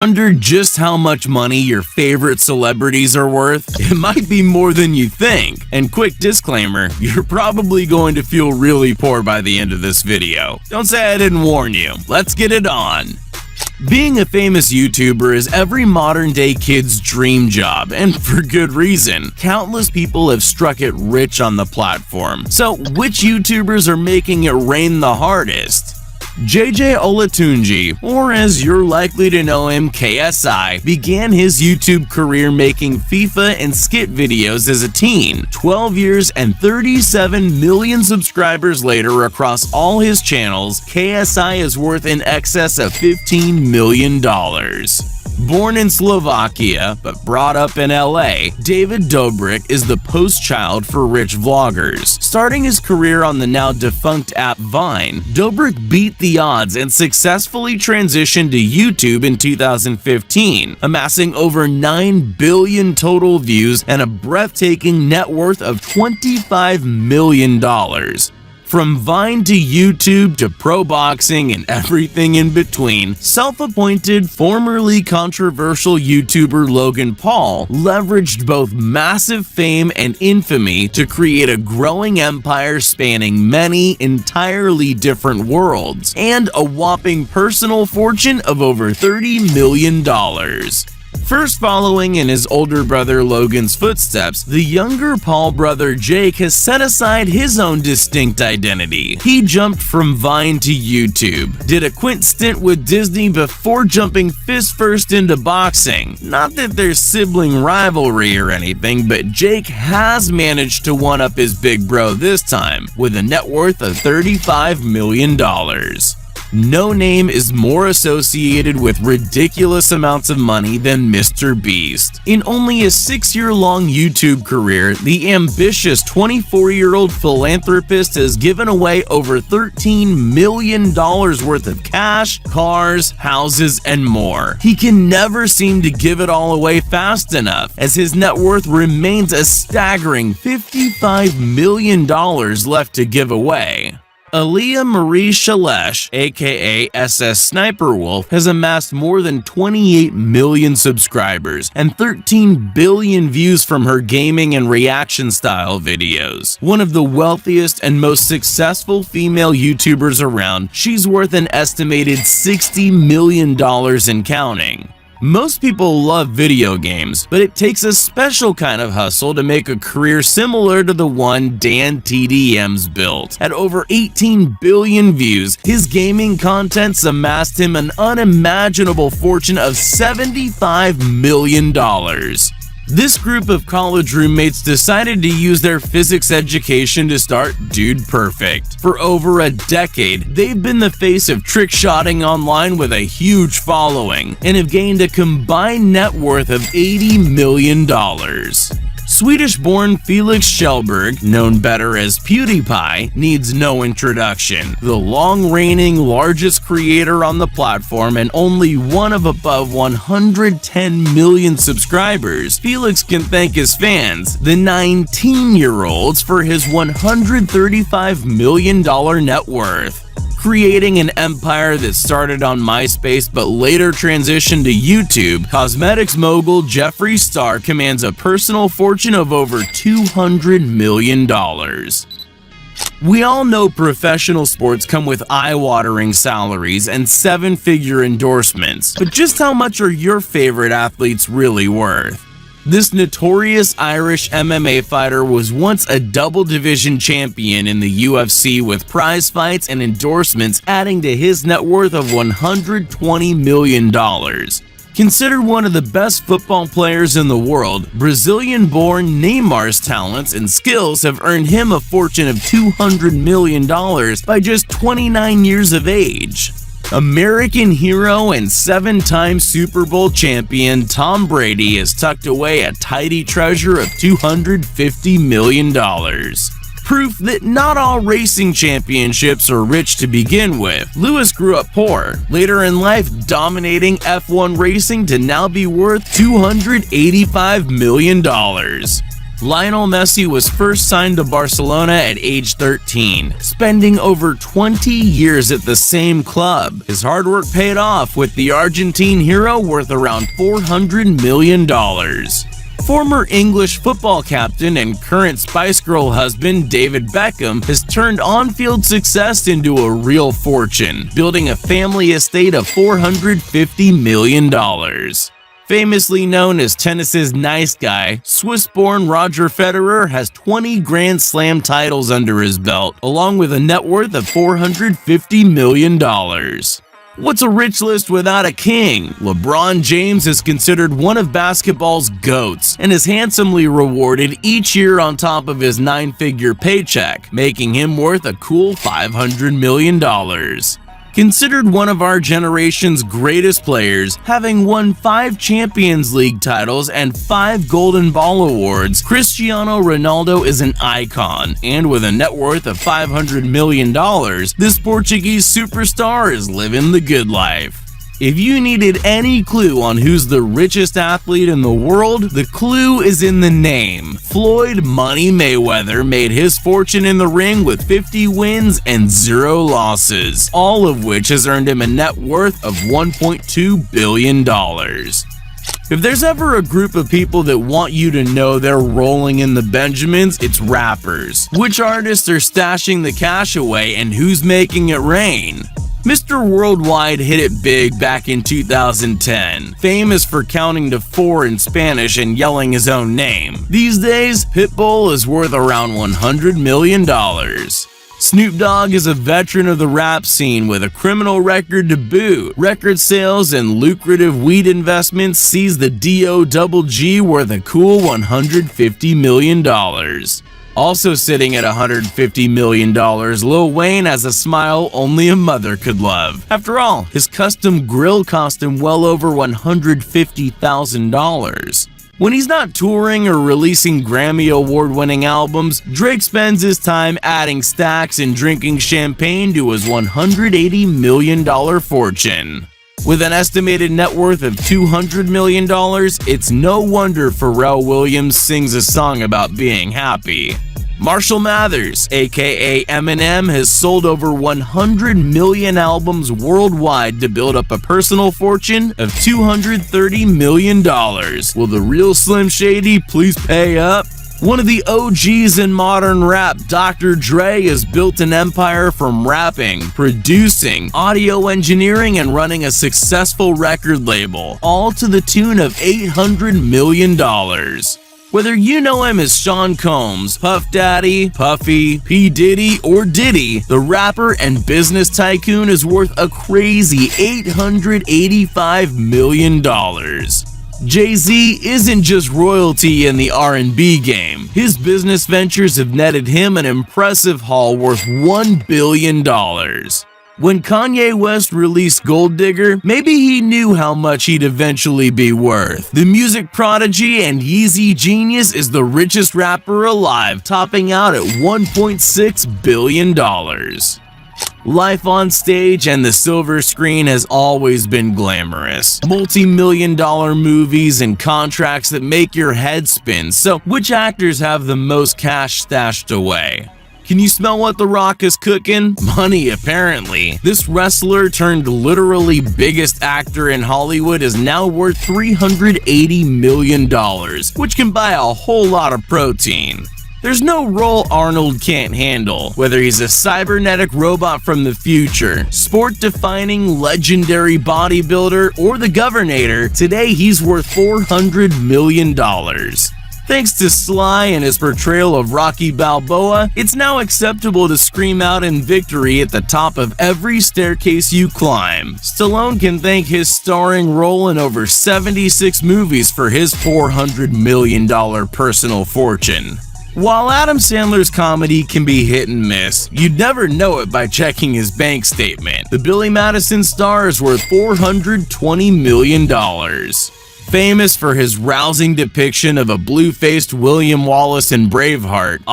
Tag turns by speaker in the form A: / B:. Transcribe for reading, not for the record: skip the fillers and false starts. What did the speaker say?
A: Wonder just how much money your favorite celebrities are worth? It might be more than you think. And quick disclaimer, you're probably going to feel really poor by the end of this video. Don't say I didn't warn you. Let's get it on. Being a famous YouTuber is every modern-day kid's dream job, and for good reason. Countless people have struck it rich on the platform. So, which YouTubers are making it rain the hardest? JJ Olatunji, or as you're likely to know him, KSI, began his YouTube career making FIFA and skit videos as a teen. 12 years and 37 million subscribers later across all his channels, KSI is worth in excess of $15 million. Born in Slovakia, but brought up in LA, David Dobrik is the post child for rich vloggers. Starting his career on the now defunct app Vine, Dobrik beat the odds and successfully transitioned to YouTube in 2015, amassing over 9 billion total views and a breathtaking net worth of $25 million. From Vine to YouTube to pro boxing and everything in between, self-appointed, formerly controversial YouTuber Logan Paul leveraged both massive fame and infamy to create a growing empire spanning many entirely different worlds, and a whopping personal fortune of over $30 million. First following in his older brother Logan's footsteps, the younger Paul brother Jake has set aside his own distinct identity. He jumped from Vine to YouTube, did a quick stint with Disney before jumping fist first into boxing. Not that there's sibling rivalry or anything, but Jake has managed to one-up his big bro this time, with a net worth of $35 million. No name is more associated with ridiculous amounts of money than Mr. Beast. In only a 6-year-long YouTube career, the ambitious 24-year-old philanthropist has given away over $13 million worth of cash, cars, houses, and more. He can never seem to give it all away fast enough, as his net worth remains a staggering $55 million left to give away. Aaliyah Marie Shalesh, aka SS Sniper Wolf, has amassed more than 28 million subscribers and 13 billion views from her gaming and reaction style videos. One of the wealthiest and most successful female YouTubers around, she's worth an estimated $60 million and counting. Most people love video games, but it takes a special kind of hustle to make a career similar to the one Dan TDM's built. At over 18 billion views, his gaming content's amassed him an unimaginable fortune of $75 million. This group of college roommates decided to use their physics education to start Dude Perfect. For over a decade, they've been the face of trick-shotting online with a huge following, and have gained a combined net worth of $80 million. Swedish-born Felix Kjellberg, known better as PewDiePie, needs no introduction. The long-reigning largest creator on the platform and only one of above 110 million subscribers, Felix can thank his fans, the 19-year-olds, for his $135 million net worth. Creating an empire that started on MySpace but later transitioned to YouTube, cosmetics mogul Jeffree Star commands a personal fortune of over $200 million. We all know professional sports come with eye-watering salaries and 7-figure endorsements, but just how much are your favorite athletes really worth? This notorious Irish MMA fighter was once a double-division champion in the UFC, with prize fights and endorsements adding to his net worth of $120 million. Considered one of the best football players in the world, Brazilian-born Neymar's talents and skills have earned him a fortune of $200 million by just 29 years of age. American hero and 7-time Super Bowl champion Tom Brady has tucked away a tidy treasure of $250 million. Proof that not all racing championships are rich to begin with. Lewis grew up poor, later in life dominating F1 racing to now be worth $285 million. Lionel Messi was first signed to Barcelona at age 13, spending over 20 years at the same club. His hard work paid off, with the Argentine hero worth around $400 million. Former English football captain and current Spice Girl husband David Beckham has turned on-field success into a real fortune, building a family estate of $450 million. Famously known as tennis's nice guy, Swiss-born Roger Federer has 20 Grand Slam titles under his belt, along with a net worth of $450 million. What's a rich list without a king? LeBron James is considered one of basketball's GOATs and is handsomely rewarded each year on top of his 9-figure paycheck, making him worth a cool $500 million. Considered one of our generation's greatest players, having won 5 Champions League titles and 5 Golden Ball awards, Cristiano Ronaldo is an icon, and with a net worth of $500 million, this Portuguese superstar is living the good life. If you needed any clue on who's the richest athlete in the world, the clue is in the name. Floyd "Money" Mayweather made his fortune in the ring with 50 wins and 0 losses, all of which has earned him a net worth of $1.2 billion. If there's ever a group of people that want you to know they're rolling in the Benjamins, it's rappers. Which artists are stashing the cash away and who's making it rain? Mr. Worldwide hit it big back in 2010, famous for counting to 4 in Spanish and yelling his own name. These days, Pitbull is worth around $100 million. Snoop Dogg is a veteran of the rap scene with a criminal record to boot. Record sales and lucrative weed investments sees the D.O.G.G. worth a cool $150 million. Also sitting at $150 million, Lil Wayne has a smile only a mother could love. After all, his custom grill cost him well over $150,000. When he's not touring or releasing Grammy Award-winning albums, Drake spends his time adding stacks and drinking champagne to his $180 million fortune. With an estimated net worth of $200 million, it's no wonder Pharrell Williams sings a song about being happy. Marshall Mathers, aka Eminem, has sold over 100 million albums worldwide to build up a personal fortune of $230 million. Will the real Slim Shady please pay up? One of the OGs in modern rap, Dr. Dre, has built an empire from rapping, producing, audio engineering, and running a successful record label, all to the tune of $800 million. Whether you know him as Sean Combs, Puff Daddy, Puffy, P. Diddy, or Diddy, the rapper and business tycoon is worth a crazy $885 million. Jay-Z isn't just royalty in the R&B game. His business ventures have netted him an impressive haul worth $1 billion. When Kanye West released Gold Digger, maybe he knew how much he'd eventually be worth. The music prodigy and Yeezy genius is the richest rapper alive, topping out at $1.6 billion. Life on stage and the silver screen has always been glamorous. Multi-million-dollar movies and contracts that make your head spin. So, which actors have the most cash stashed away? Can you smell what The Rock is cooking? Money, apparently. This wrestler turned literally biggest actor in Hollywood is now worth $380 million, which can buy a whole lot of protein. There's no role Arnold can't handle, whether he's a cybernetic robot from the future, sport-defining legendary bodybuilder, or the Governator. Today he's worth $400 million. Thanks to Sly and his portrayal of Rocky Balboa, it's now acceptable to scream out in victory at the top of every staircase you climb. Stallone can thank his starring role in over 76 movies for his $400 million personal fortune. While Adam Sandler's comedy can be hit and miss, you'd never know it by checking his bank statement. The Billy Madison star is worth $420 million. Famous for his rousing depiction of a blue-faced William Wallace in Braveheart,